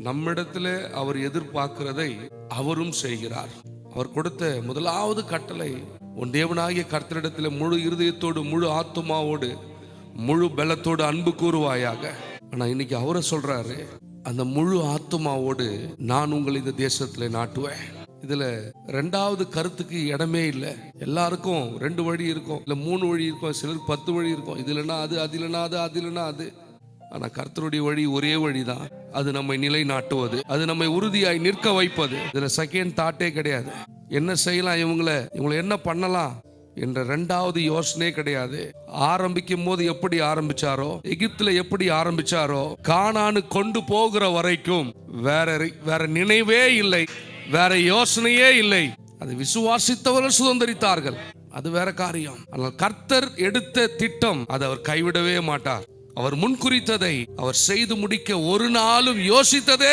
நம்மிடத்துல அவர் எதிர்பார்க்கிறதை அவரும் செய்கிறார். அவர் கொடுத்த முதலாவது கட்டளை, உன் தேவனாகிய கர்த்தரிடத்தில் முழு இருதயத்தோடு, முழு ஆத்துமாவோடு, முழு பலத்தோடு அன்பு கூறுவாயாக. ஆனா இன்னைக்கு அவரை சொல்றாரு, அந்த முழு ஆத்துமாவோடு நான் உங்களை இந்த தேசத்துல நாட்டுவேன். இதுல ரெண்டாவது கருத்துக்கு இடமே இல்லை. எல்லாருக்கும் 2 வழி இருக்கும், இல்ல 3 வழி இருக்கும், சிலருக்கு 10 வழி இருக்கும். இது இல்லைன்னா அது, அது இல்லைன்னா அது, அது இல்லைன்னா அது. ஆனா கர்த்தருடைய வழி ஒரே வழிதான். அது நம்மை நிலை நாட்டுவது, அது நம்மை உறுதியாய் நிற்க வைப்பது. இதுல செகண்ட் தாட்டே கிடையாது. என்ன செய்யலாம், இவங்களை என்ன பண்ணலாம் என்ற 2வது யோசனை கிடையாது. ஆரம்பிக்கும் போது எப்படி ஆரம்பிச்சாரோ, எகிப்துல எப்படி ஆரம்பிச்சாரோ, கானானு கொண்டு போகிற வரைக்கும் வேற நினைவே இல்லை, வேற யோசனையே இல்லை. அதை விசுவாசித்தவர்கள் சுதந்திரித்தார்கள், அது வேற காரியம். ஆனால் கர்த்தர் எடுத்த திட்டம் அதை அவர் கைவிடவே மாட்டார். அவர் முன்குறித்ததை அவர் செய்து முடிக்க ஒரு நாளும் யோசித்ததே